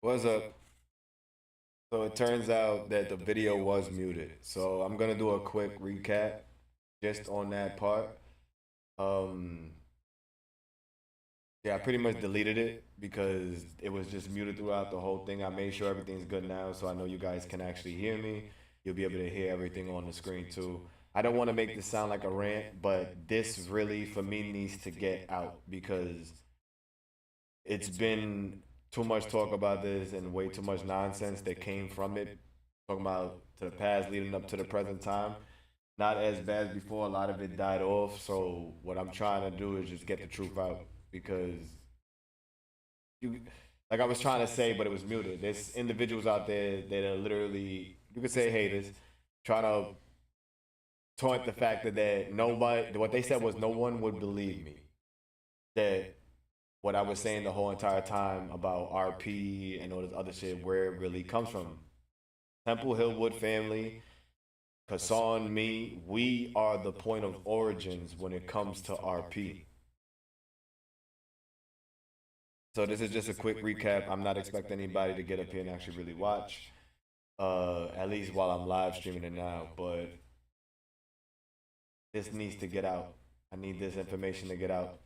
What's up? So it turns out that the video was muted. So I'm gonna do a quick recap just on that part. Um, yeah, I pretty much deleted it because it was just muted throughout the whole thing. I made sure everything's good now, so I know you guys can actually hear me. You'll be able to hear everything on the screen too. I don't want to make this sound like a rant, but this really for me needs to get out because it's been too much talk about this and way too much nonsense that came from it. Talking about to the past leading up to the present time. Not as bad as before. A lot of it died off. So what I'm trying to do is just get the truth out because you, like I was trying to say, but it was muted. There's individuals out there that are literally, you could say haters, trying to taunt the fact that nobody, what they said was no one would believe me. That what I was saying the whole entire time about RP and all this other shit, where it really comes from. Temple Hillwood family, Kassan, me, we are the point of origins when it comes to RP. So this is just a quick recap. I'm not expecting anybody to get up here and actually really watch, at least while I'm live streaming it now, but this needs to get out. I need this information to get out.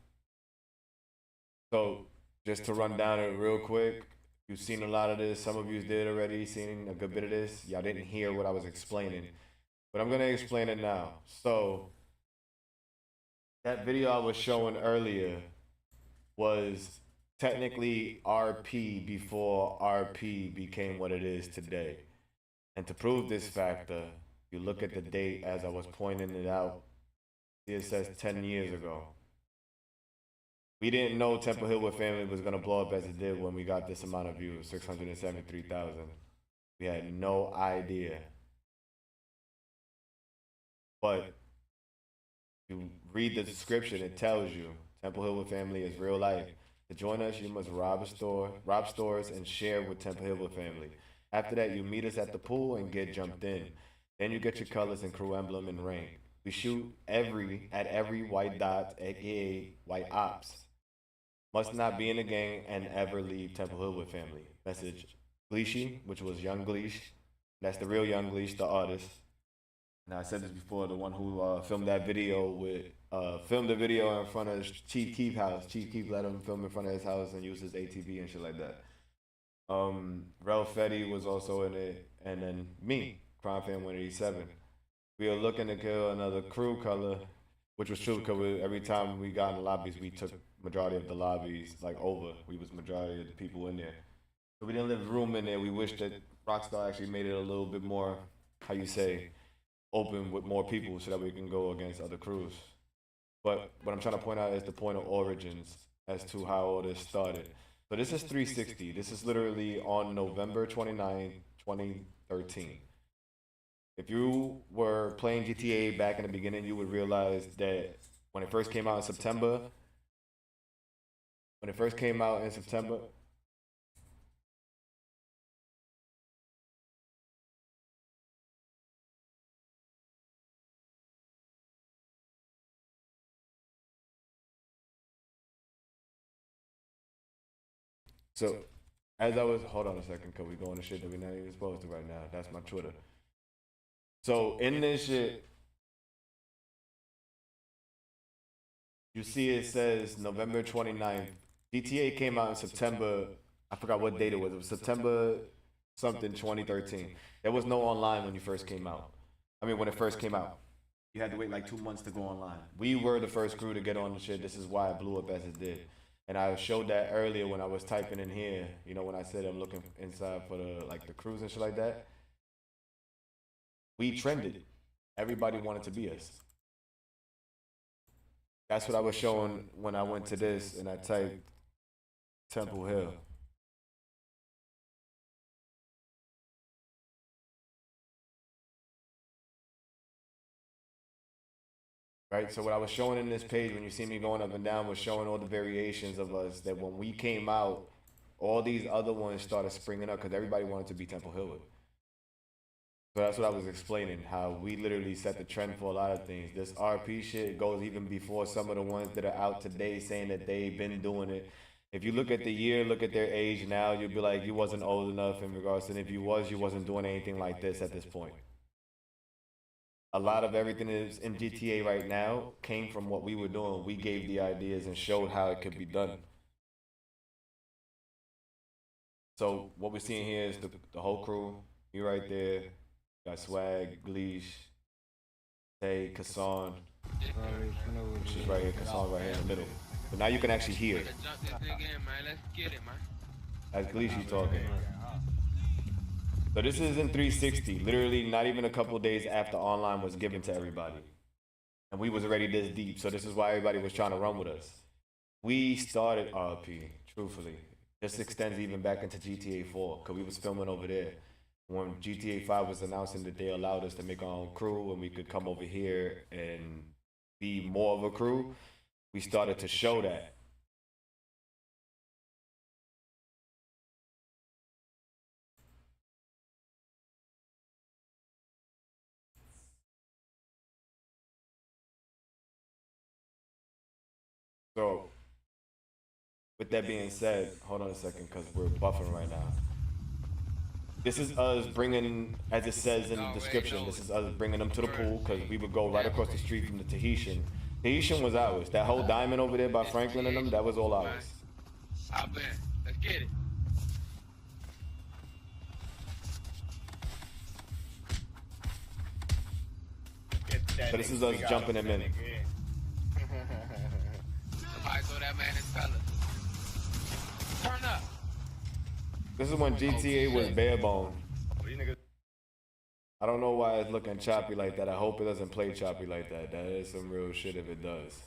So just to run down it real quick, you've seen a lot of this. Some of you did already, seen a good bit of this. Y'all didn't hear what I was explaining, but I'm gonna explain it now. So that video I was showing earlier was technically RP before RP became what it is today. And to prove this factor, you look at the date as I was pointing it out. See, it says 10 years ago. We didn't know Temple Hillwood family was going to blow up as it did when we got this amount of views, 673,000. We had no idea. But you read the description, it tells you Temple Hillwood family is real life. To join us, you must rob stores, and share with Temple Hillwood family. After that, you meet us at the pool and get jumped in. Then you get your colors and crew emblem and rank. We shoot at every white dot, aka white ops. Must not be in the gang and ever leave Temple Hillwood family. Message Gleeshy, which was Young Gleesh. That's the real Young Gleesh, the artist. Now I said this before, the one who filmed that video filmed the video in front of Chief Keef house. Chief Keef let him film in front of his house and use his ATV and shit like that. Ralph Fetty was also in it, and then me, Crime Fan 187. We were looking to kill another crew color, which was true because every time we got in the lobbies, we took majority of the lobbies like over. We was majority of the people in there. So we didn't leave room in there. We wish that Rockstar actually made it a little bit more, how you say, open with more people so that we can go against other crews. But what I'm trying to point out is the point of origins as to how all this started. So this is 360. This is literally on November 29, 2013. If you were playing GTA back in the beginning, you would realize that when it first came out in September, so as I was, hold on a second, cause we going to shit that we're not even supposed to right now. That's my Twitter. So in this shit, you see it says November 29th. GTA came out in September. I forgot what date it was. It was September something 2013. There was no online when you first came out. I mean, when it first came out. You had to wait like 2 months to go online. We were the first crew to get on the shit. This is why it blew up as it did. And I showed that earlier when I was typing in here. You know, when I said I'm looking inside for the crews and shit like that. We trended. Everybody wanted to be us. That's what I was showing when I went to this and I typed Temple Hill. Right? So what I was showing in this page when you see me going up and down was showing all the variations of us that when we came out, all these other ones started springing up because everybody wanted to be Temple Hillwood. So that's what I was explaining, how we literally set the trend for a lot of things. This RP shit goes even before some of the ones that are out today saying that they've been doing it. If you look at the year, look at their age now, you'll be like, you wasn't old enough in regards to, and if you was, you wasn't doing anything like this at this point. A lot of everything that is in GTA right now came from what we were doing. We gave the ideas and showed how it could be done. So what we're seeing here is the whole crew. You right there. Got Swag, Gleesh, Tay, Kassan, which is right here. Kassan right here in the middle. So now you can actually hear. As Gleesh talking. So this is in 360. Literally, not even a couple days after online was given to everybody, and we was already this deep. So this is why everybody was trying to run with us. We started RP. Truthfully, this extends even back into GTA 4 because we was filming over there. When GTA 5 was announcing that they allowed us to make our own crew and we could come over here and be more of a crew, we started to show that. So, with that being said, hold on a second because we're buffering right now. This is us bringing, as it says in the description, this is us bringing them to the pool because we would go right across the street from the Tahitian. Tahitian was ours. That whole diamond over there by Franklin and them, that was all ours. I bet. Let's get it. So this is us jumping them in. Somebody throw that man in fellas. Turn up. This is when GTA was bare bone. I don't know why it's looking choppy like that. I hope it doesn't play choppy like that. That is some real shit if it does.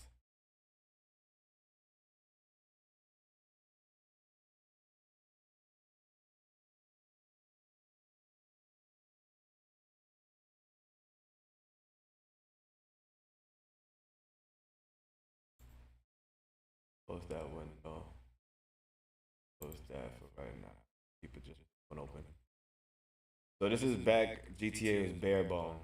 Close that window. Close that for right now. Keep it just one open. So this is back. GTA was bare bone.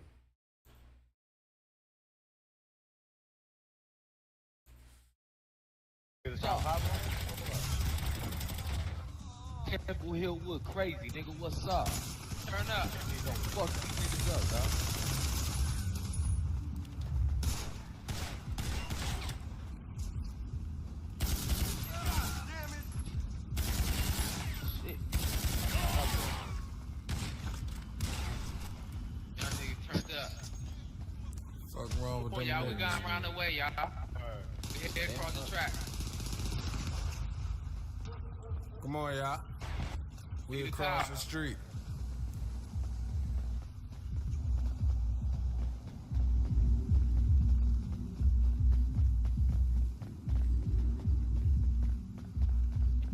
Temple Hillwood crazy, nigga, what's up? Turn up. Fuck these niggas up, dog. Shit. Y'all niggas turned up. Fuck wrong with Boy, them y'all, we niggas, got around man. the way, y'all. We hit across the track. Come on, y'all. We the across top. the street.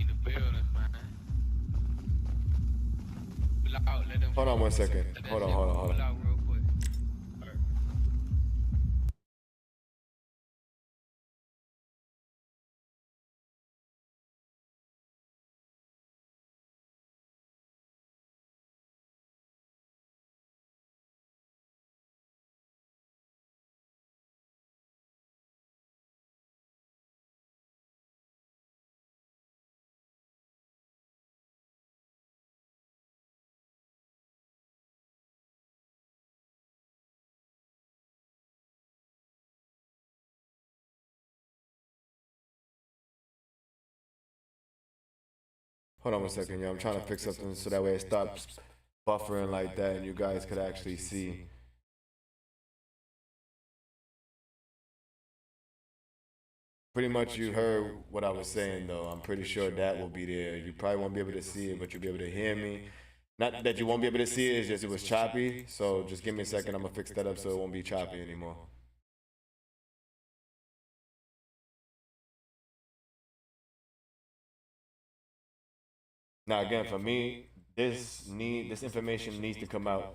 In the building, man. Pull out, let them Hold on one second. let that Hold on, shit hold on, hold pull on. out real quick. Hold on one second, yo. I'm trying to fix something so that way it stops buffering like that and you guys could actually see. Pretty much you heard what I was saying though. I'm pretty sure that will be there. You probably won't be able to see it, but you'll be able to hear me. Not that you won't be able to see it, it's just it was choppy. So just give me a second. I'm gonna fix that up so it won't be choppy anymore. Now again, for me, this information needs to come out.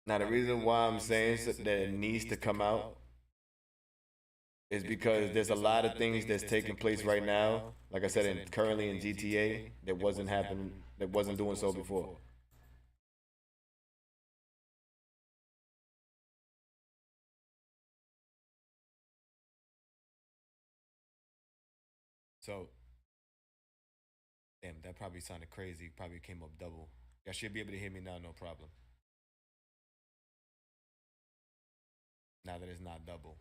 Now the reason why I'm saying that it needs to come out is because there's a lot of things that's taking place right now. Like I said, currently in GTA that wasn't happening, that wasn't doing so before. So, damn, that probably sounded crazy. Probably came up double. Y'all should be able to hear me now, no problem. Now that it's not double.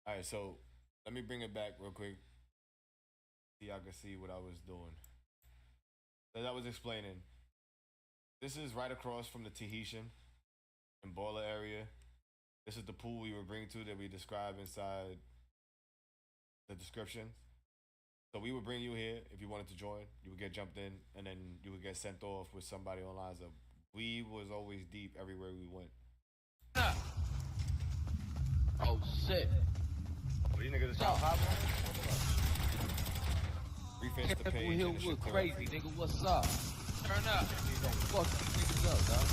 All right, so let me bring it back real quick. So y'all can see what I was doing. As I was explaining, this is right across from the Tahitian and Baller area. This is the pool we were bring to that we describe inside the description. So we would bring you here if you wanted to join. You would get jumped in, and then you would get sent off with somebody online. So we was always deep everywhere we went. Oh shit. Oh, you niggas stop hopping? Reface the Temple page Hill and the shit look correct. crazy, nigga. What's up? Turn up. Fuck these niggas up, dog.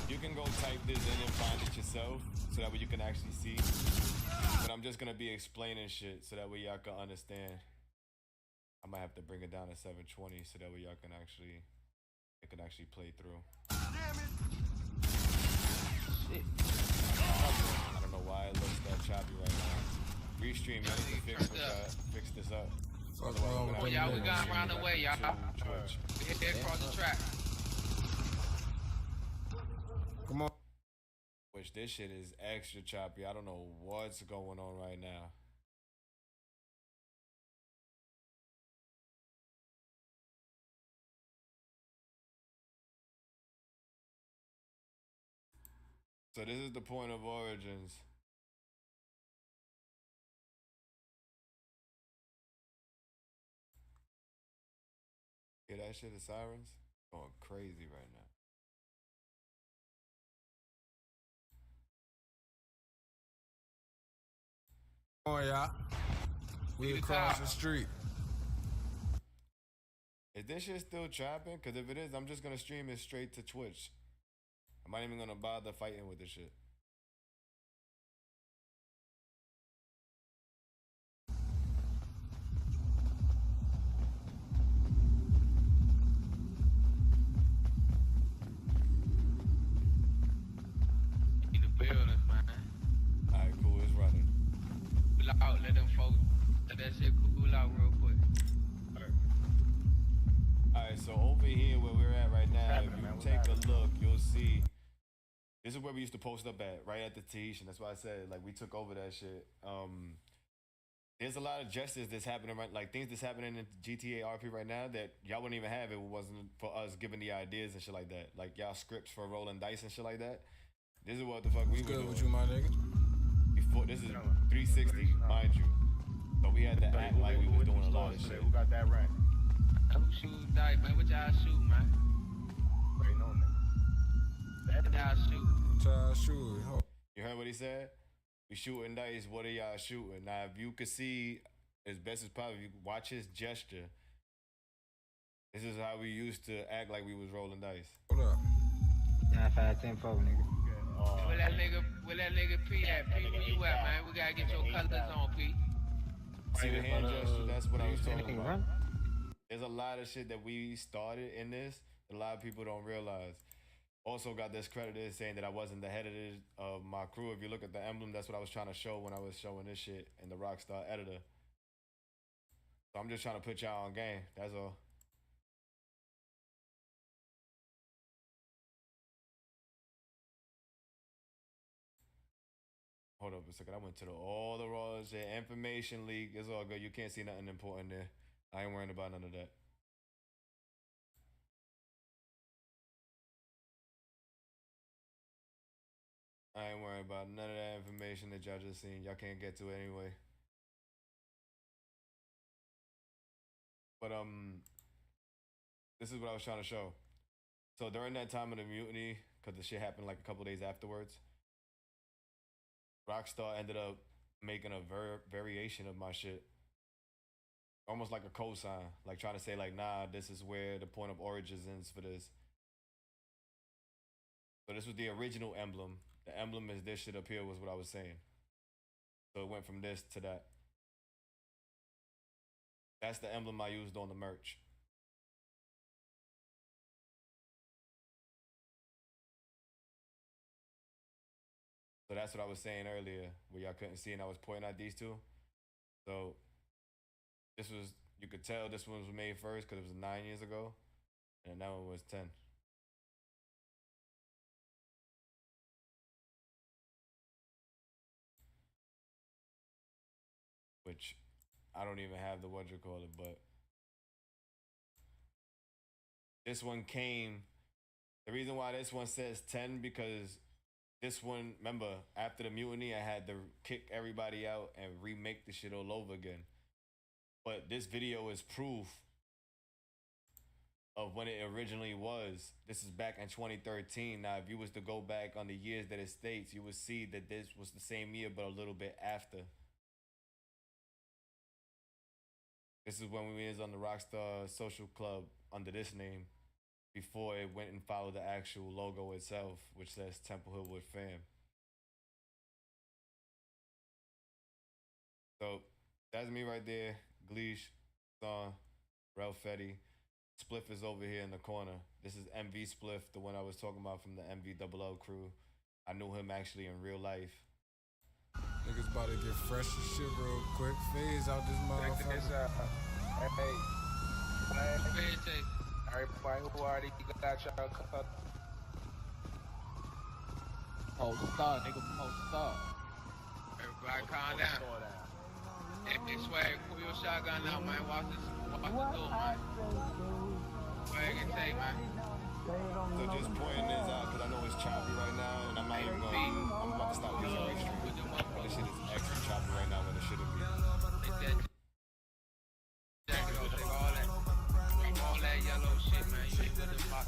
You can go type this in and find it yourself, so that way you can actually see. But I'm just gonna be explaining shit, so that way y'all can understand. I might have to bring it down to 720, so that way y'all can actually, it can actually play through. Shit. I don't know why it looks that choppy right now. Restream, y'all need to fix this up. Fuck wrong with Oh, them y'all, we niggas. got around the way, y'all. Twitch. We hit across the track. Come on. Which this shit is extra choppy. I don't know what's going on right now. So this is the point of origins. Hear that shit, the sirens? Going crazy right now. Come on, y'all. We across the street. Is this shit still trapping? Because if it is, I'm just going to stream it straight to Twitch. I'm not even going to bother fighting with this shit. In the buildings, man. Alright, cool, it's running. Cool out, let them folks, let that shit cool out real quick. Alright, so over here where we're at right now, if you take a look, you'll see. This is where we used to post up at, right at the Tahitian. That's why I said, like, we took over that shit. There's a lot of justice that's happening, right? Like, things that's happening in GTA RP right now that y'all wouldn't even have if it wasn't for us giving the ideas and shit like that. Like, y'all scripts for rolling dice and shit like that. This is what the fuck we What's were good doing. with you, my nigga? Before, this is 360, mind you. So we had to act like we was doing a lot of shit. Who got that rank? Who shoot dice, man? What y'all shoot, man? Waiting on me. What y'all shoot? Try to shoot it. Ho- You heard what he said? We shooting dice. What are y'all shooting? Now, if you could see as best as possible, you watch his gesture. This is how we used to act like we was rolling dice. Hold up. 9510 nigga. Where that nigga P at? P, where you at, man? We gotta get your colors on, P. See the hand gesture? That's what I was talking Nigga, about. run. There's a lot of shit that we started in this that a lot of people don't realize. Also got discredited saying that I wasn't the head of my crew. If you look at the emblem, that's what I was trying to show when I was showing this shit in the Rockstar editor. So I'm just trying to put y'all on game. That's all. Hold up a second. I went to all the raw shit. Information leak. It's all good. You can't see nothing important there. I ain't worrying about none of that. I ain't worrying about none of that information that y'all just seen. Y'all can't get to it anyway. But this is what I was trying to show. So during that time of the mutiny, because the shit happened like a couple days afterwards, Rockstar ended up making a variation of my shit. almost like a cosign, like trying to say like, nah, this is where the point of origins is for this. So this was the original emblem. The emblem is this shit up here was what I was saying. So it went from this to that. That's the emblem I used on the merch. So that's what I was saying earlier, where y'all couldn't see, and I was pointing at these two. So this was, you could tell this one was made first because it was 9 years ago, and that one was 10. Which I don't even have the what you call it, but this one came. The reason why this one says 10 because this one, remember, after the mutiny, I had to kick everybody out and remake the shit all over again. But this video is proof of when it originally was. This is back in 2013. Now, if you was to go back on the years that it states, you would see that this was the same year, but a little bit after. This is when we was on the Rockstar Social Club under this name, before it went and followed the actual logo itself, which says Temple Hillwood Fam. So that's me right there. Gleesh, Son, Ralph Fetty. Spliff is over here in the corner. This is MV Spliff, the one I was talking about from the MVLL crew. I knew him actually in real life. Niggas about to get fresh as shit real quick. Phase out this motherfucker. Everybody who already got y'all cut. Post up, nigga, post up. Everybody calm down. Hey, Swag, pull your shotgun out, man. Watch this door, man. Swag and take, man. So just pointing this out, because I know it's choppy right now, and I'm not even going I'm about to stop using Raystream. This shit is extra choppy right now when it shouldn't be. All that yellow shit, man. You ain't with the box.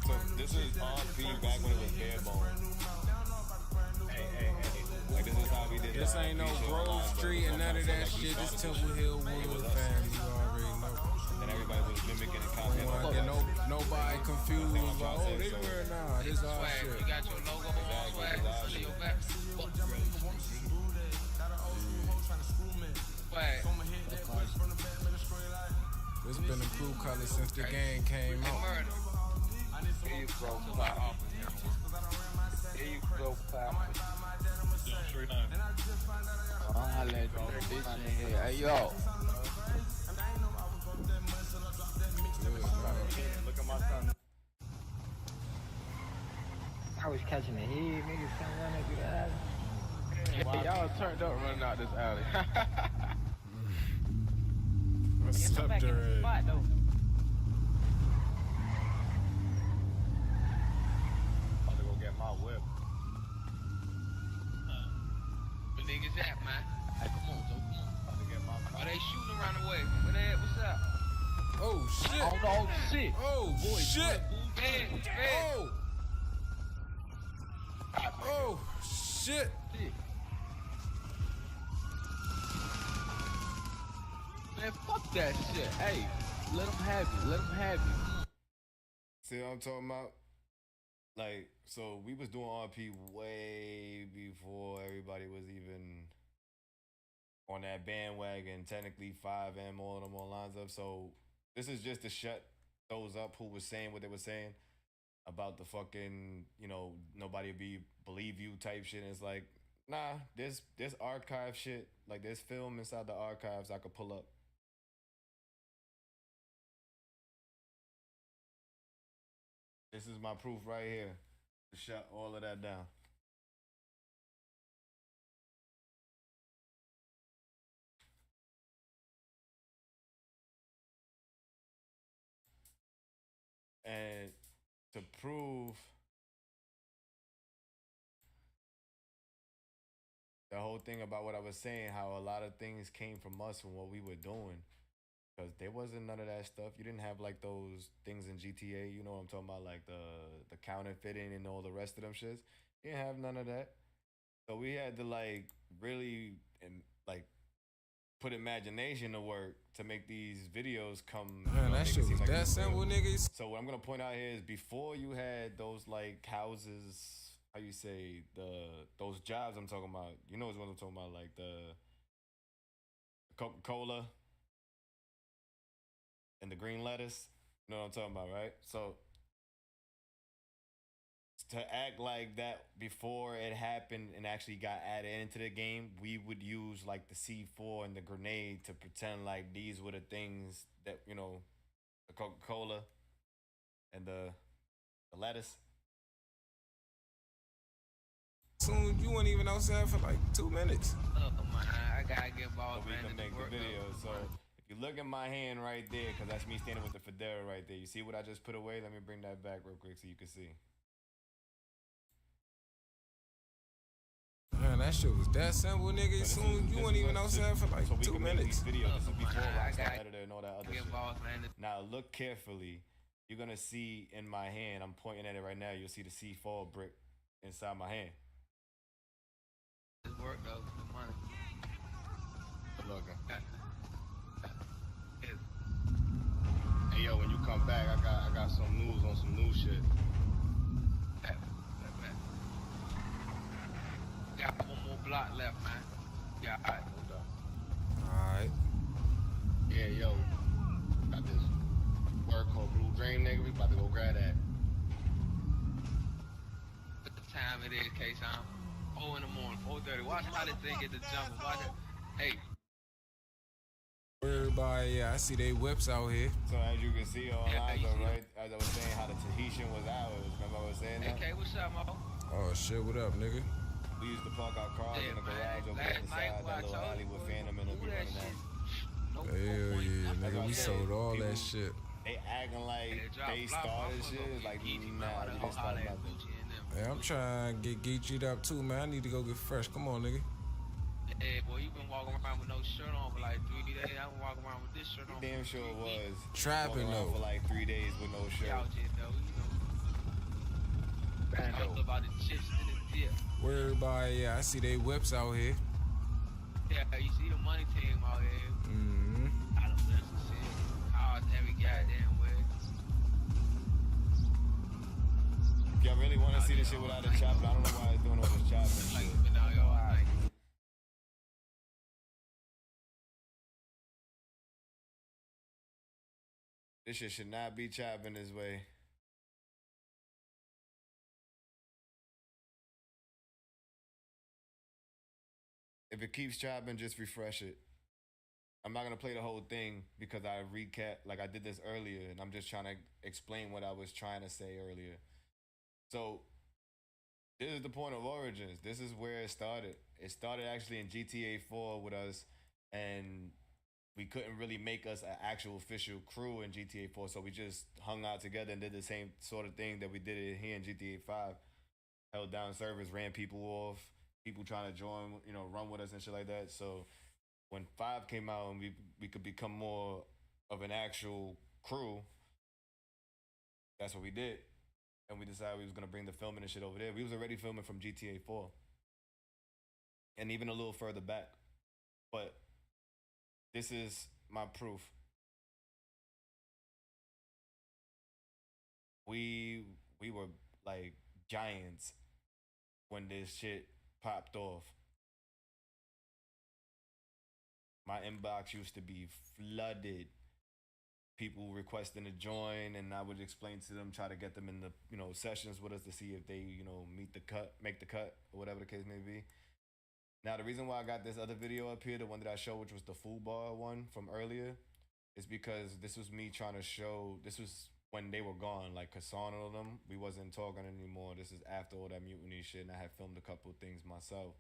So this is RP back when it was bare bone. Hey. Like this is how we did. This ain't no Grove Street and none of that shit. This Temple Hill Wood family, you already know. And everybody was mimicking and copying. Nobody confused. Like, oh, they wear nah. This our Swag, shit. you got your logo on, Swag. See your back. Swag. This been the crew color since the gang came out. Murder. Here you go, pop. Here you go, pop. I let this nigga. Hey, yo. Look at my son. I was catching the heat, niggas come running through the alley. Y'all turned up running out this alley. What's up, Derek? Spot, though. About to go get my whip. Where niggas at, man? Hey, come on, Joe, come on. About to get my Are they shooting around the way? Where they at? What's up? Oh shit! Oh, no, shit. Oh shit! Fed. Oh! Oh shit! Man, fuck that shit. Hey, let them have you. Let them have you. See what I'm talking about? Like, so we was doing RP way before everybody was even on that bandwagon. Technically, 5 and all of them on lines up. So this is just to shut those up who was saying what they were saying about the fucking, nobody believe you type shit. And it's like, nah, there's archive shit. Like, there's film inside the archives I could pull up. This is my proof right here to shut all of that down. And to prove the whole thing about what I was saying, how a lot of things came from us and what we were doing. because there wasn't none of that stuff. You didn't have like those things in GTA. You know what I'm talking about, like the counterfeiting and all the rest of them shits. You didn't have none of that. So we had to like really and like put imagination to work to make these videos come. Man, that shit was like that simple, niggas. So what I'm gonna point out here is before you had those like houses, how you say those jobs I'm talking about. You know what I'm talking about, like the Coca-Cola and the green lettuce. You know what I'm talking about, right? So to act like that before it happened and actually got added into the game, we would use like the C4 and the grenade to pretend like these were the things that, the Coca-Cola and the lettuce. Soon you weren't even outside for like 2 minutes. Oh man, I gotta get balls, So we man. can make the Work video. up. So if you look at my hand right there, because that's me standing with the fedora right there. You see what I just put away? Let me bring that back real quick so you can see. Man, that shit was that simple, nigga. So Soon you weren't even outside for like so we 2 can make minutes. these videos. This is before I Rockstar gotta Editor and all that other Get shit. balls, man. Now look carefully. You're gonna see in my hand. I'm pointing at it right now. You'll see the C4 brick inside my hand. It's work though. The money. Good looking. Hey yo, when you come back, I got some news on some new shit. Got one more block left, man. Yeah, alright. Alright. Yeah, yo, got this word called Blue Dream, nigga. We about to go grab that. What the time it is, K-Town? 4 in the morning, 4:30. Watch how this thing get the jump. Watch it. Hey. Everybody, yeah, I see they whips out here. So as you can see online, you see right? As I was saying, how the Tahitian was ours. Remember I was saying that? Hey, K, what's up, Mo? Oh shit, what up, nigga? We used to park our cars Yeah, in the man. garage over Last on the night, side, boy, I that little told alley you, with boy, Phantom and them do be that running shit. that. No Hell yeah, nigga, we sold all that shit. They acting like drop they block, started motherfucker, shit. It's like, Geechee, man. nah, Why the you hell didn't start holla at nothing. Gucci and them? Hey, I'm trying to get Geechied up too, man. I need to go get fresh. Come on, nigga. Hey, boy, you been walking around with no shirt on for like 3 days. I've been walking around with this shirt on. Damn for sure 3 it weeks. was. Trapping, Walking around though. for like 3 days with no shirt. Y'all shit, though, I Bando. talk about the chips and the dip. Where everybody, yeah, I see they whips out here. Yeah, you see the money team out here. Mm-hmm. I don't listen to shit. Cars every goddamn way. If y'all really want to see this shit without a chopper, I don't know why it's doing all this chopping and Like, shit. been out here all night. This shit should not be chopping this way. If it keeps chopping, just refresh it. I'm not gonna play the whole thing because I recap, like I did this earlier, and I'm just trying to explain what I was trying to say earlier. So this is the point of origins. This is where it started. It started actually in GTA 4 with us, and we couldn't really make us an actual official crew in GTA 4, so we just hung out together and did the same sort of thing that we did it here in GTA 5. Held down servers, ran people off, people trying to join, run with us and shit like that. So when 5 came out and we could become more of an actual crew, that's what we did. And we decided we was gonna bring the filming and shit over there. We was already filming from GTA 4. And even a little further back. But this is my proof. We were like giants when this shit popped off. My inbox used to be flooded. People requesting to join, and I would explain to them, try to get them in the sessions with us to see if they make the cut, or whatever the case may be. Now the reason why I got this other video up here, the one that I showed, which was the full bar one from earlier, is because this was me trying to show. This was when they were gone, like Kassan and them. We wasn't talking anymore. This is after all that mutiny shit, and I had filmed a couple of things myself.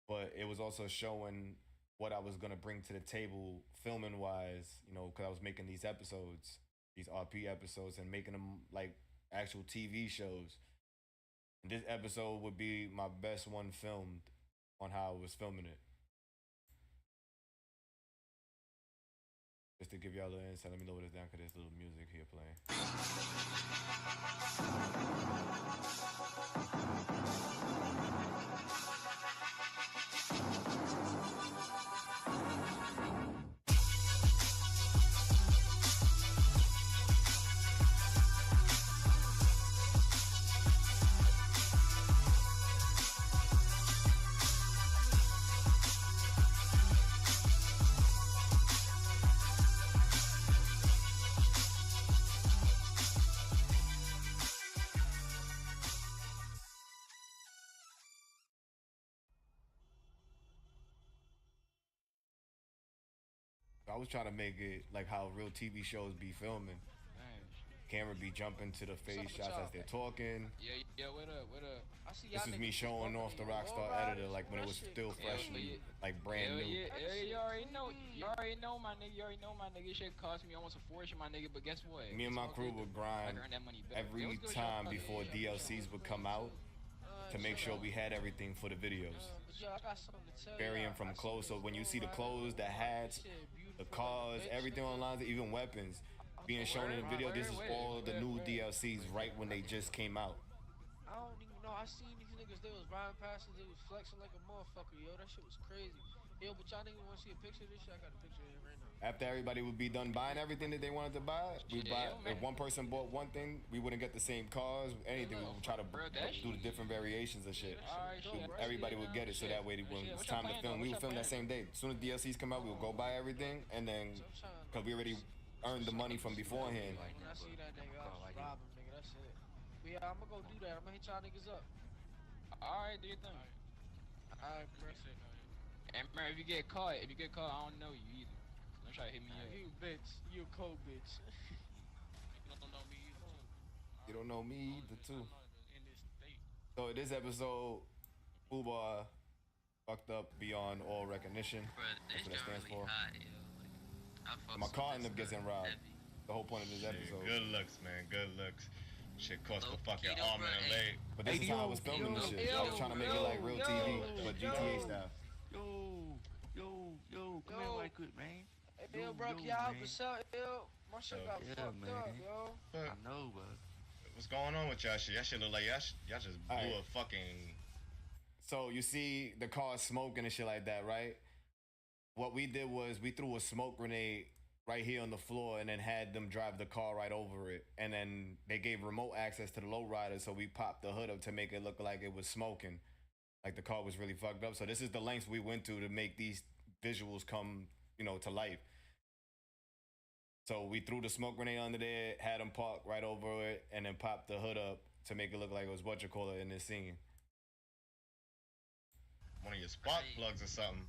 But it was also showing what I was gonna bring to the table, filming wise, because I was making these episodes, these RP episodes, and making them like actual TV shows. And this episode would be my best one filmed on how I was filming it. Just to give y'all a little insight, let me lower this down because there's a little music here playing. I was trying to make it like how real TV shows be filming. Camera be jumping to the face shots as they're talking. Yeah, what up? I see This is me showing off the Rockstar editor like when it was still freshly, like brand new. Yeah, you already know, my nigga. You already know, my nigga. Shit cost me almost a fortune, my nigga. But guess what? Me and my crew would grind every time before DLCs would come out to make sure we had everything for the videos. Varying from clothes, so when you see the clothes, the hats, the cars, everything online, even weapons being shown in the video, this is all the new DLCs right when they just came out. I don't even know. I seen these niggas, they was riding past us, they was flexing like a motherfucker, yo. That shit was crazy. Yo, but y'all niggas wanna see a picture of this shit? I got a picture of it right now. After everybody would be done buying everything that they wanted to buy, we buy. If one person bought one thing, we wouldn't get the same cars, anything. We would try to do the different variations of shit. Everybody would get it, so that way when it's time to film, we would film that same day. As soon as DLCs come out, we would go buy everything, and then because we already earned the money from beforehand. When I see that nigga, I just rob him, nigga. That's it. But yeah, I'm gonna go do that. I'm gonna hit y'all niggas up. Alright, do your thing. Alright, bro. And man, if you get caught, I don't know you either. Don't try to hit me up. You bitch. You a cold bitch. You don't know me either. You don't know me either, too. In this state. So this episode, Fubar fucked up beyond all recognition. That's what that stands for. My car ended up getting robbed. The whole point of this episode. Good looks, man. Good looks. Shit cost a fucking arm and a leg. But this is how I was filming this shit. I was trying to make it like real TV, but GTA style. Yo, come here right quick, man. Hey, yo, bro, y'all help us out, yo. My shit got fucked up, yo. I know, but what's going on with y'all shit? Y'all shit look like y'all just blew a fucking. So you see the car smoking and shit like that, right? What we did was we threw a smoke grenade right here on the floor and then had them drive the car right over it. And then they gave remote access to the lowrider, so we popped the hood up to make it look like it was smoking. Like the car was really fucked up. So this is the lengths we went to make these visuals come, to life. So we threw the smoke grenade under there, had them park right over it, and then popped the hood up to make it look like it was in this scene. One of your spark plugs or something.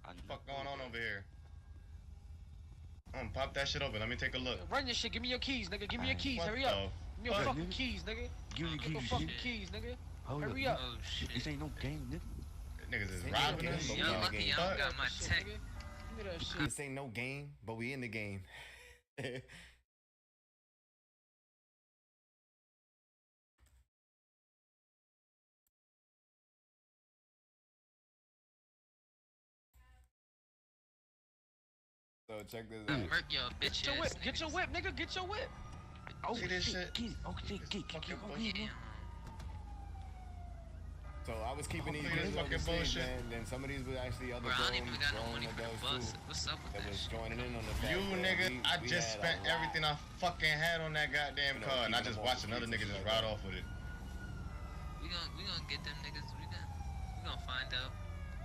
What the fuck going on over here? Pop that shit open. Let me take a look. Run your shit. Give me your keys, nigga. Give me your keys. Hurry up. Give me your fucking keys, nigga. Give me your fucking keys, nigga. Hurry up. Oh, shit. This ain't no game, nigga. Niggas is robbing us. Yo, lucky I don't got my tech. Give me that shit. This ain't no game, but we in the game. So check this out. Murk your bitch Get your whip. ass Get your whip, nigga. Get your whip. Oh, see this shit? Get it. Oh, shit, get Fucking go bullshit. ahead, So I was keeping these This videos on the fucking stage, bullshit. and then some of these were actually other Bro, I don't even got no grown money for the adults bus. too What's up with that that was shit? joining in on the fact You that nigga, we I just had spent a lot. everything I fucking had on that goddamn car, and I just watched another nigga just ride off with it. We gonna get them niggas. We gonna find out.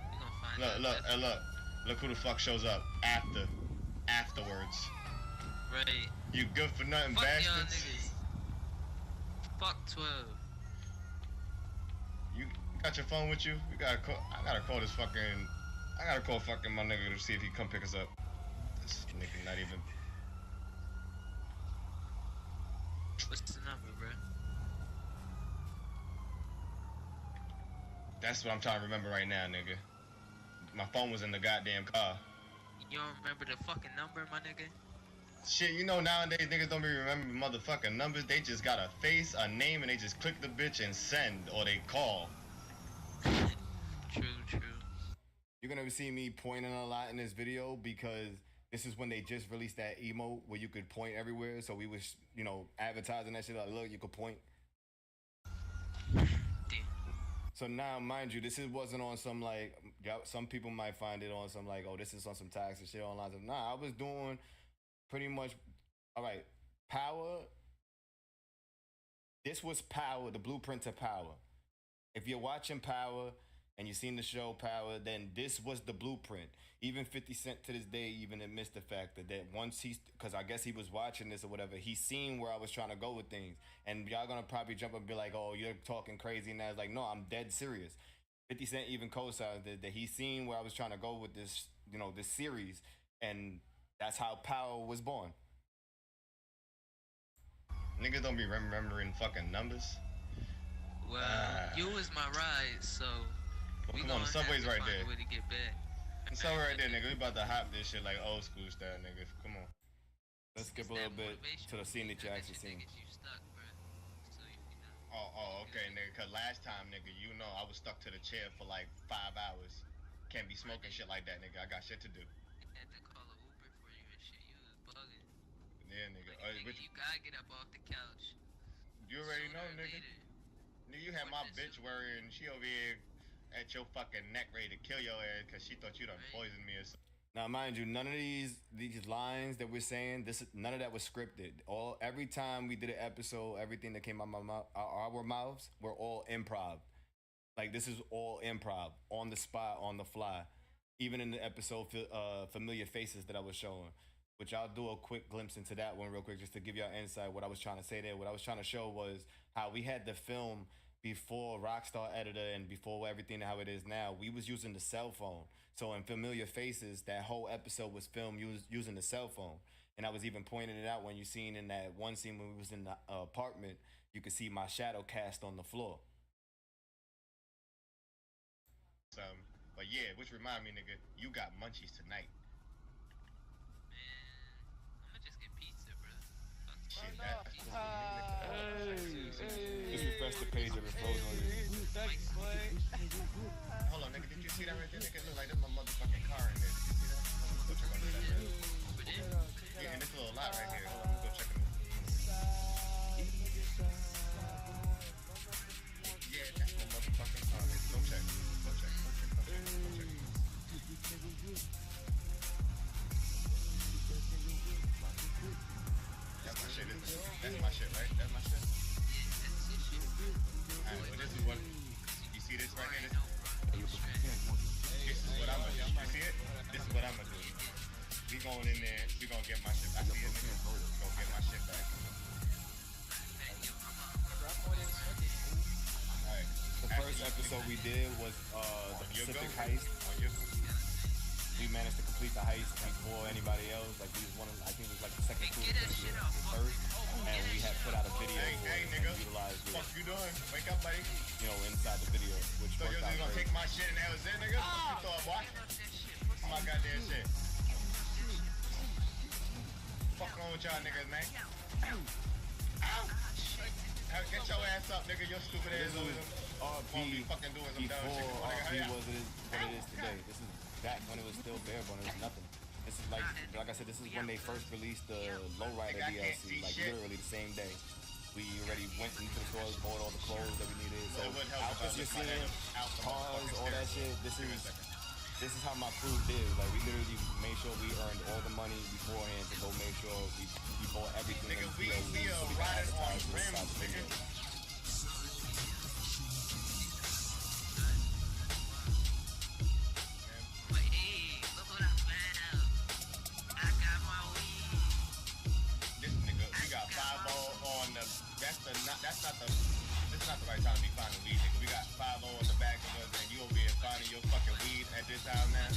We gonna find out. Look who the fuck shows up afterwards. Right. You good for nothing, Fuck y'all bastards. niggas. Fuck 12. You got your phone with you? I gotta call fucking my nigga to see if he come pick us up. This nigga not even. What's the number, bro? That's what I'm trying to remember right now, nigga. My phone was in the goddamn car. You don't remember the fucking number, my nigga? Shit, nowadays niggas don't be remembering motherfucking numbers. They just got a face, a name, and they just click the bitch and send, or they call. True. You're gonna see me pointing a lot in this video because This is when they just released that emote where you could point everywhere. So we was, you know, advertising that shit. Like, look, you could point. So now, mind you, wasn't on some like, some people might find it on some like, oh, this is on some toxic shit online. Nah, I was doing pretty much, all right, Power. This was Power, the blueprint to Power. If you're watching Power and you've seen the show Power, then this was the blueprint. Even 50 Cent to this day even admits the fact that once because I guess he was watching this or whatever, he seen where I was trying to go with things. And y'all gonna probably jump up and be like, oh, you're talking crazy. And I was like, no, I'm dead serious. 50 Cent even co-signed that he seen where I was trying to go with this, you know, this series. And that's how Power was born. Niggas don't be remembering fucking numbers. Well, you was my ride, so well, come on, the subway's right there. Way to get back. The subway right there, nigga. We about to hop this shit like old school style, nigga. Come on. Let's skip a little bit to the scene that you actually seen. Oh, okay, nigga. Cause last time, nigga, you know I was stuck to the chair for like 5 hours. Can't be smoking shit like that, nigga. I got shit to do. I had to call an Uber for you and shit. You was bugging. Yeah, nigga. Nigga, you gotta get up off the couch. You already know, nigga. Nigga, you had my bitch worrying. She over here at your fucking neck ready to kill your ass because she thought you done poisoned me or something. Now, mind you, none of these lines that we're saying, none of that was scripted. Every time we did an episode, everything that came out of our mouths were all improv. Like, this is all improv, on the spot, on the fly. Even in the episode, Familiar Faces that I was showing, which I'll do a quick glimpse into that one real quick just to give y'all insight what I was trying to say there. What I was trying to show was how we had the film before Rockstar Editor and before everything how it is now. We was using the cell phone. So in Familiar Faces, that whole episode was filmed using the cell phone. And I was even pointing it out when you seen in that one scene when we was in the apartment, you could see my shadow cast on the floor. But yeah, which remind me, nigga, you got munchies tonight. Just refresh the page of it frozen on you. Hold on, nigga, did you see that right there? Nigga, look like there's my motherfucking car in there. Did you see that? Let's go check on that. Yeah, and this little lot right here. Hold on, let's go check it. Yeah, that's my motherfucking car. Go check. That's my shit, right? That's my shit. Alright, well, this is what you see. This right here. This is what I'm gonna do. You see it? This is what I'm gonna do. We going in there. We gonna get my shit. I see it, nigga. We gonna get my shit back. Alright. The first episode we did was the Pacific heist. We managed to complete the heist before anybody else. Like we was I think it was like the second first, and we had put out a video hey, and nigga, utilized what you doing? Wake up, buddy. You know, inside the video, which so you're just gonna take my shit and that was it, nigga? You thought what? My goddamn shit. Fuck on with y'all niggas, man. Ow! Get your ass up, nigga. Your stupid ass over there. RP fucking doing some dumb shit. RP was what it is today. This is back when it was still bare bone. It was nothing. This is like I said, this is when they first released the Lowrider DLC, like literally the same day. We already went into the stores, bought all the clothes that we needed. So outfits you're seeing, cars, all that shit. This is how my crew did. Like we literally made sure we earned all the money beforehand to go make sure we bought everything. Nigga, we riding on rims, nigga. This is not the right time to be finding weed, nigga. We got 5-0 in the back of us, and you over here finding your fucking weed at this time now.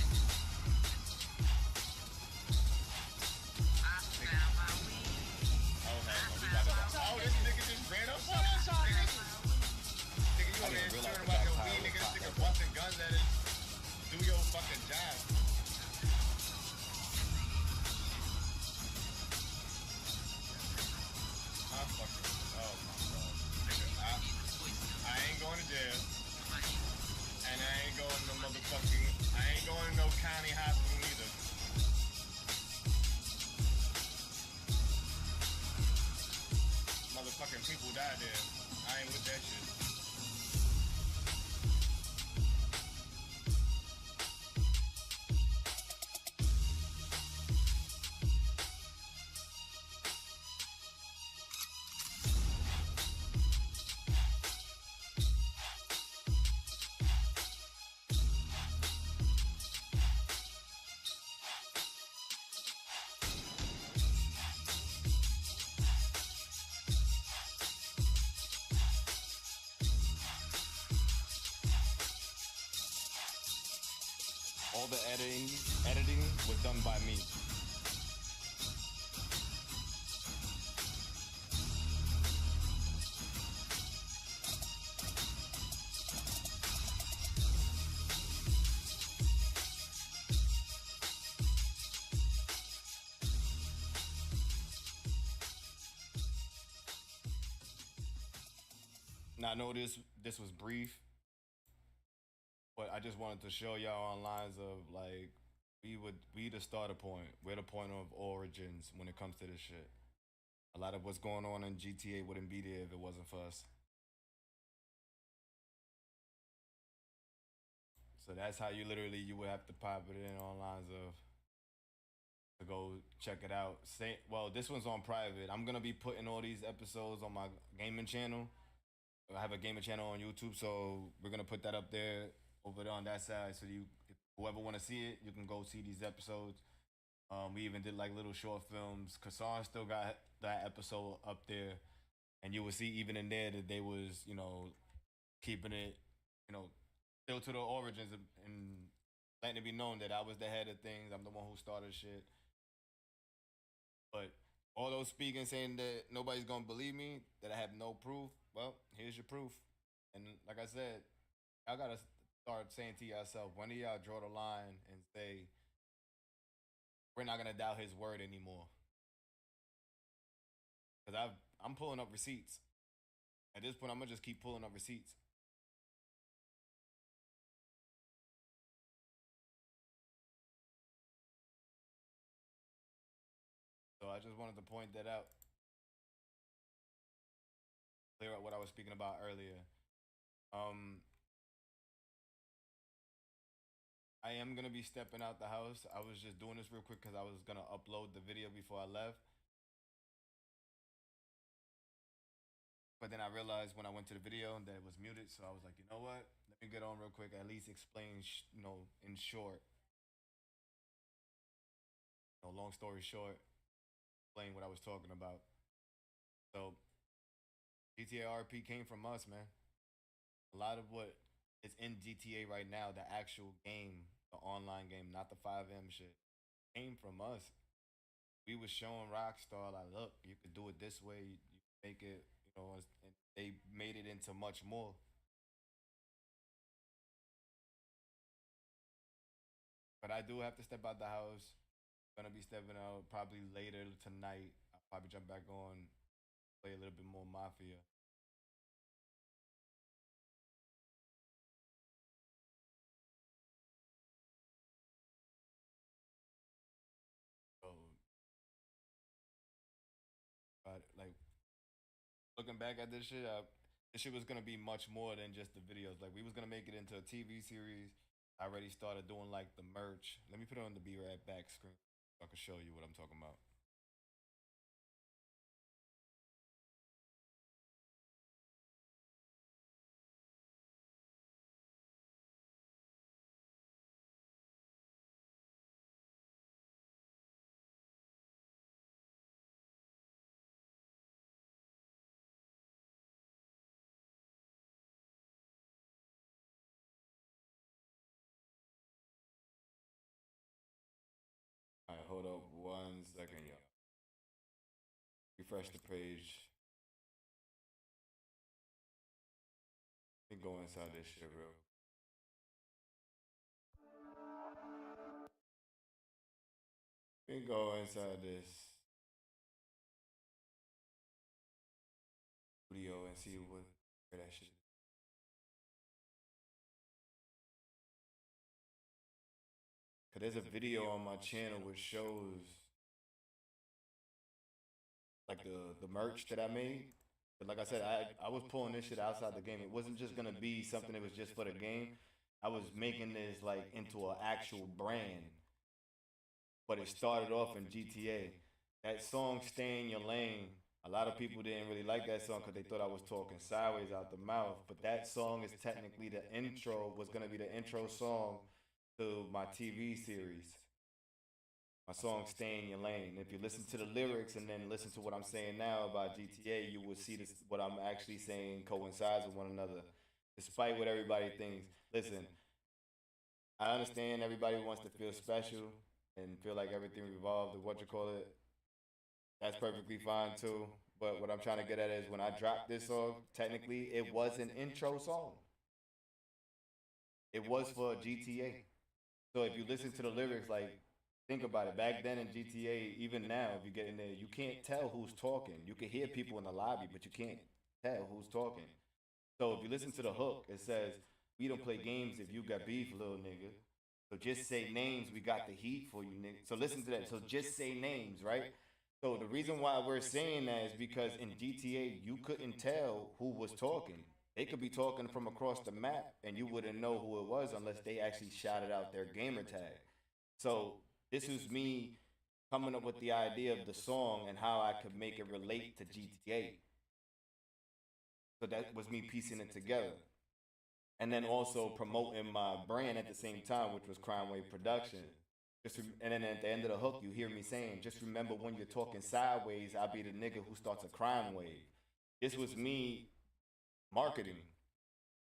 Oh, this nigga just ran up on us, nigga. Nigga, you over here shooting about your weed, nigga. This nigga busting guns at us. Do your fucking job. I ain't going to jail, and I ain't going to no county hospital neither. fucking people died there. I ain't with that shit. All the editing was done by me. Now I know this was brief, but I just wanted to show y'all on lines of like we the starter point. We're the point of origins when it comes to this shit. A lot of what's going on in GTA wouldn't be there if it wasn't for us. So that's how you literally you would have to pop it in on lines of to go check it out. Well, this one's on private. I'm gonna be putting all these episodes on my gaming channel. I have a gaming channel on YouTube, so we're gonna put that up there over there on that side. So if whoever want to see it, you can go see these episodes. We even did like little short films. Kassan still got that episode up there, and you will see even in there that they was keeping it still to the origins and letting it be known that I was the head of things. I'm the one who started shit. But all those speaking saying that nobody's gonna believe me, that I have no proof. Well, here's your proof. And like I said, I gotta start saying to yourself, when do y'all draw the line and say we're not gonna doubt his word anymore? Because I'm pulling up receipts. At this point, I'm gonna just keep pulling up receipts. So I just wanted to point that out. Clear up what I was speaking about earlier. I am gonna be stepping out the house. I was just doing this real quick because I was gonna upload the video before I left. But then I realized when I went to the video that it was muted, so I was like, you know what? Let me get on real quick. At least explain, in short. Long story short, explain what I was talking about. So GTA RP came from us, man. A lot of what is in GTA right now, the actual game, the online game, not the 5M shit, came from us. We was showing Rockstar like, look, you could do it this way. You make it, and they made it into much more. But I do have to step out the house. Gonna be stepping out probably later tonight. I'll probably jump back on, play a little bit more Mafia. So, but like looking back at this shit was gonna be much more than just the videos. Like we was gonna make it into a TV series. I already started doing like the merch. Let me put it on the Be Right Back screen so I can show you what I'm talking about. All right, hold up 1 second, y'all. Refresh the page. Let me go inside this shit, bro. Let me go inside this studio and see where that shit is. Cause there's a video on my channel which shows like the merch that I made. But like I said, I was pulling this shit outside the game. It wasn't just gonna be something that was just for the game. I was making this like into an actual brand. But it started off in GTA. That song "Stay in Your Lane." A lot of people didn't really like that song because they thought I was talking sideways out the mouth. But that song is technically the intro. Was gonna be the intro song to my TV series. My song "Stay in Your Lane." If you listen to the lyrics and then listen to what I'm saying now about GTA, you will see this. What I'm actually saying coincides with one another, despite what everybody thinks. Listen, I understand everybody wants to feel special and feel like everything revolved to what you call it. That's perfectly fine too. But what I'm trying to get at is when I dropped this song, technically it was an intro song. It was for GTA. So if you listen to the lyrics, like think about it. Back then in GTA, even now, if you get in there, you can't tell who's talking. You can hear people in the lobby, but you can't tell who's talking. So if you listen to the hook, it says, "We don't play games if you got beef, little nigga. So just say names, we got the heat for you, nigga." So listen to that. So just say names, right? So the reason why we're saying that is because in GTA, you couldn't tell who was talking. They could be talking from across the map and you wouldn't know who it was unless they actually shouted out their gamer tag. So this was me coming up with the idea of the song and how I could make it relate to GTA. So that was me piecing it together. And then also promoting my brand at the same time, which was Crime Wave Production. And then at the end of the hook, you hear me saying, "Just remember when you're talking sideways, I'll be the nigga who starts a crime wave." This was me marketing.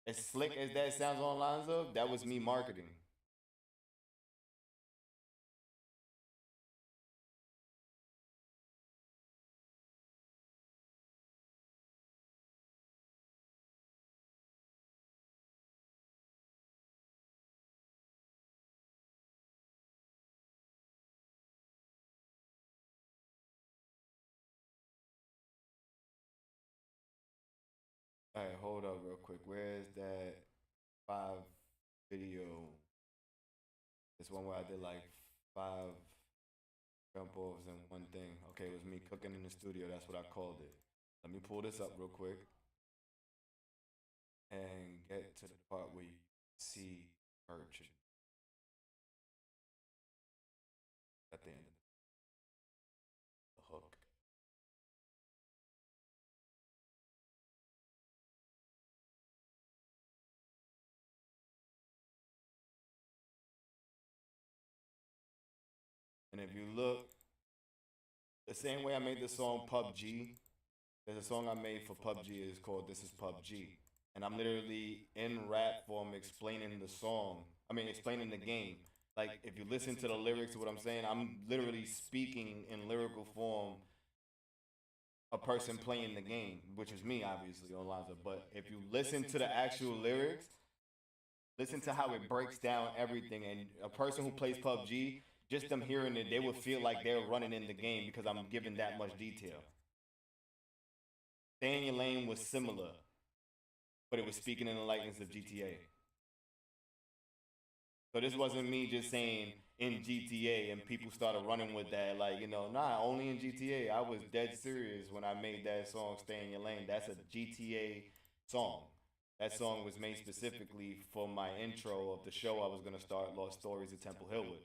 As slick as that sounds on Lonzo, that was me marketing. All right, hold up real quick. Where's that 5 video? This one where I did like 5 jump offs and one thing. Okay, it was me cooking in the studio. That's what I called it. Let me pull this up real quick and get to the part where you see merch at the end of the hook. And if you look, the same way I made the song PUBG, there's a song I made for PUBG. It's called "This Is PUBG." And I'm literally in rap form explaining the song. I mean, explaining the game. Like, if you listen to the lyrics of what I'm saying, I'm literally speaking in lyrical form a person playing the game, which is me, obviously, on Lonzo. But if you listen to the actual lyrics, listen to how it breaks down everything. And a person who plays PUBG, just them hearing it, they would feel like they're running in the game because I'm giving that much detail. Stay in Your Lane was similar, but it was speaking in the likeness of GTA. So this wasn't me just saying in GTA and people started running with that, like, nah, only in GTA. I was dead serious when I made that song "Stay in Your Lane." That's a GTA song. That song was made specifically for my intro of the show I was gonna start, Lost Stories of Temple Hill with.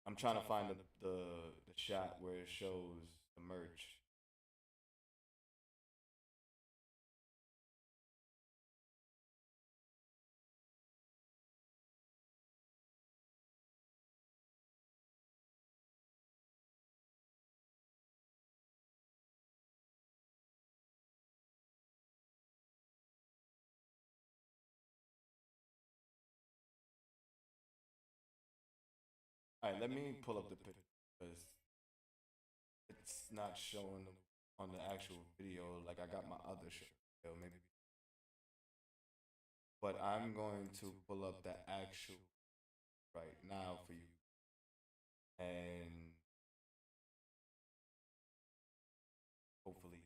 I'm trying to find the shot where it shows the merch. All right, let me pull up the picture because it's not showing on the actual video. Like I got my other show, maybe. But I'm going to pull up the actual right now for you, and hopefully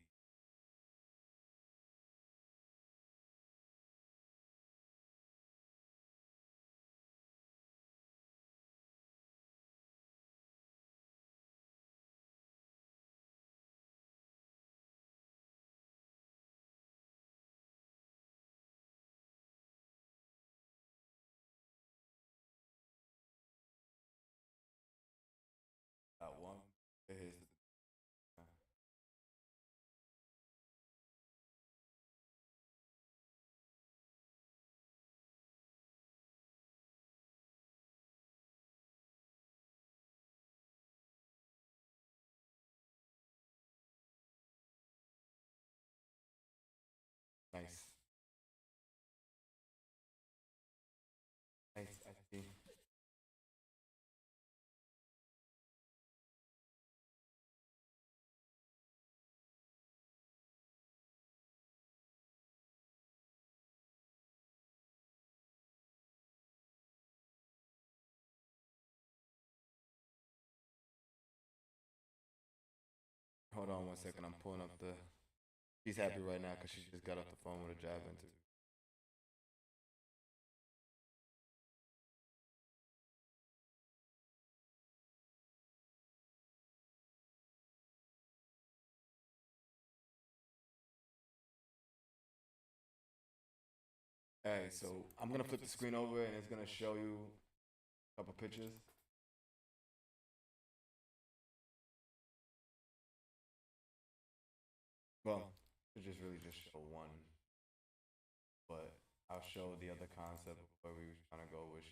Nice. Nice. I see. Hold on 1 second. I'm pulling up the. She's happy right now because she just got off the phone with a job interview. All right, so I'm gonna flip the screen over and it's gonna show you a couple pictures. Well, it just really just show one, but I'll show the other concept of where we were trying to go with.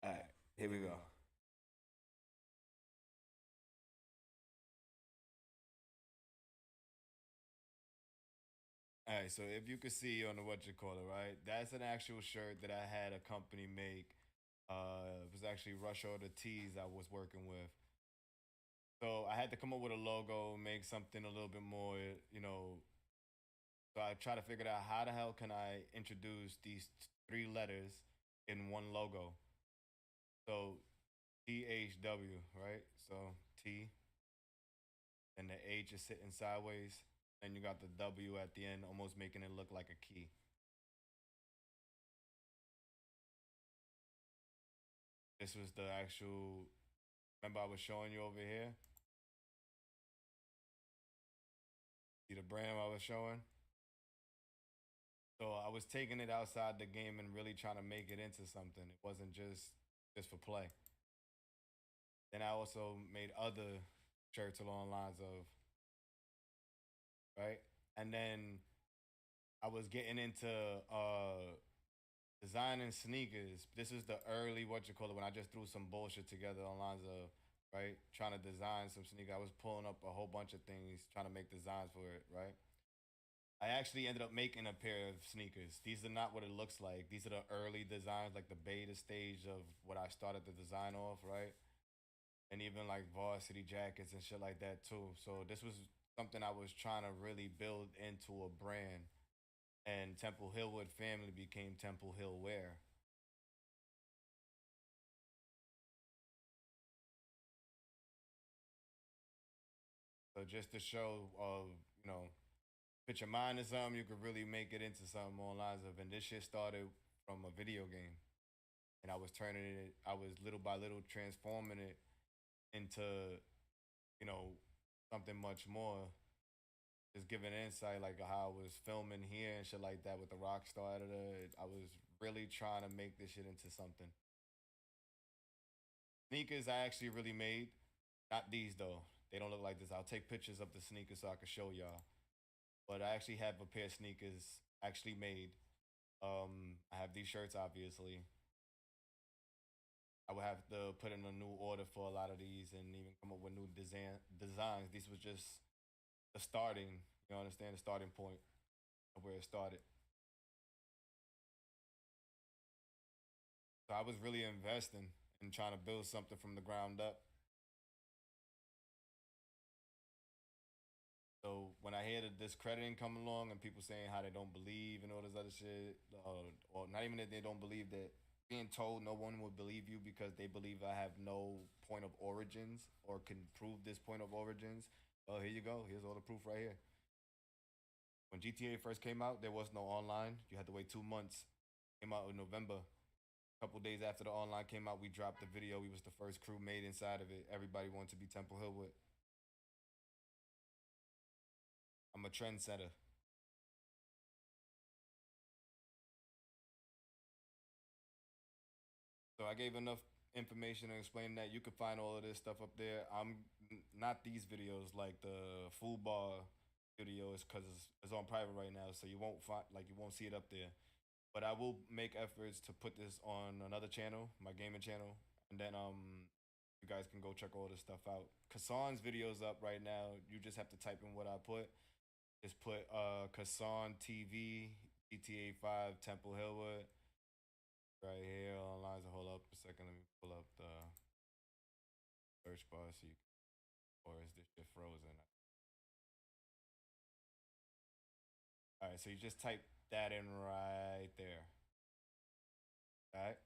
All right, here we go. All right, so if you could see on the what you call it, right? That's an actual shirt that I had a company make. It was actually Rush Order Tees I was working with. So I had to come up with a logo, make something a little bit more, you know. So I try to figure out how the hell can I introduce these three letters in one logo. So THW, right? So T, and the H is sitting sideways, and you got the W at the end, almost making it look like a key. This was the actual. Remember, I was showing you over here. See the brand I was showing. So I was taking it outside the game and really trying to make it into something. It wasn't just for play. Then I also made other shirts along the lines of right, and then I was getting into designing sneakers. This is the early what you call it when I just threw some bullshit together on lines of right trying to design some sneakers. I was pulling up a whole bunch of things trying to make designs for it. Right. I actually ended up making a pair of sneakers. These are not what it looks like. These are the early designs, like the beta stage of what I started the design off. Right. And even like varsity jackets and shit like that too. So this was something I was trying to really build into a brand. And Temple Hillwood family became Temple Hill Wear. So just to show of, put your mind to something, you could really make it into something on lines of, and this shit started from a video game. And I was turning it, I was little by little transforming it into, you know, something much more. Just giving insight like how I was filming here and shit like that with the Rockstar editor. I was really trying to make this shit into something. Sneakers I actually really made. Not these though. They don't look like this. I'll take pictures of the sneakers so I can show y'all. But I actually have a pair of sneakers actually made. I have these shirts obviously. I would have to put in a new order for a lot of these and even come up with new designs. These was just the starting, you understand, the starting point of where it started. So I was really investing in trying to build something from the ground up. So when I hear the discrediting come along and people saying how they don't believe and all this other shit, or not even that they don't believe that being told no one will believe you because they believe I have no point of origins or can prove this point of origins. Oh, here you go. Here's all the proof right here. When GTA first came out, there was no online. You had to wait 2 months. Came out in November. A couple days after the online came out, we dropped the video. We was the first crew made inside of it. Everybody wanted to be Temple Hillwood. I'm a trendsetter. So I gave enough information and explained that you could find all of this stuff up there. I'm not these videos like the food bar videos because it's on private right now, so you won't find like you won't see it up there. But I will make efforts to put this on another channel, my gaming channel, and then You guys can go check all this stuff out. Kassan's video's up right now. You just have to type in what I put. Just put Kassan TV, GTA 5, Temple Hillwood. Right here online. So hold up a second. Let me pull up the search bar so you can, or is this shit frozen? All right, so you just type that in right there. All right.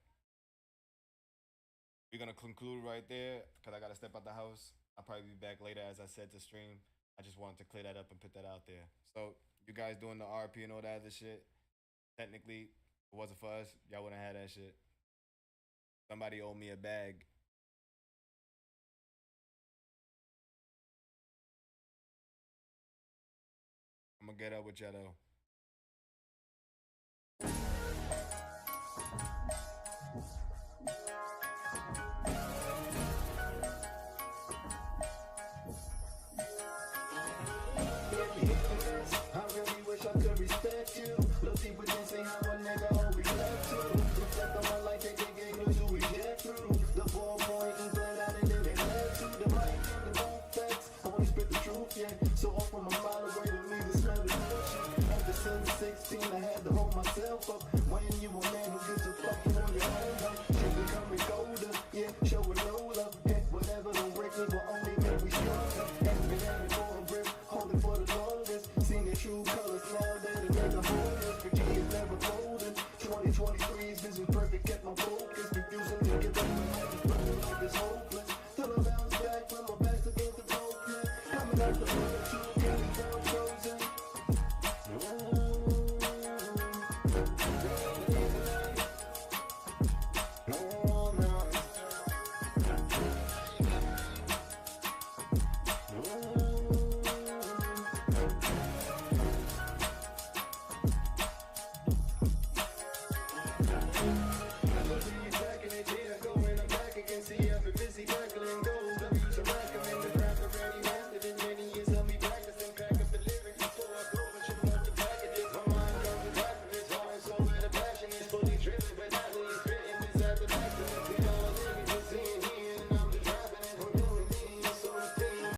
We're gonna conclude right there because I gotta step out the house. I'll probably be back later, as I said, to stream. I just wanted to clear that up and put that out there. So you guys doing the RP and all that other shit. Technically, if it wasn't for us, y'all wouldn't have had that shit. Somebody owed me a bag. I'm gonna get up with y'all though. I really wish I could respect you. Look people didn't say how a nigga always left to. Reflect on my life, they gave me who we get through. The ballpoint and blend out and then they led to the mic and the bone facts. I only spit the truth, yeah. So off from a mile away to me to smell the bullshit. Ever since 16, I had to hold myself up. When you a man who gives a fucking on your own, shit becoming colder, yeah. Show a no love, yeah. Whatever don't break me, but only make me stronger. Been at it for a grip, holding for the longest. Seen the true colors now that it ain't the wholeness. But G is never golden. 2023's vision perfect, kept my focus. Refusing to give up my life, like it's hopeless. Till I bounce back when my back's against the broken. Coming out the mother, true, getting down frozen.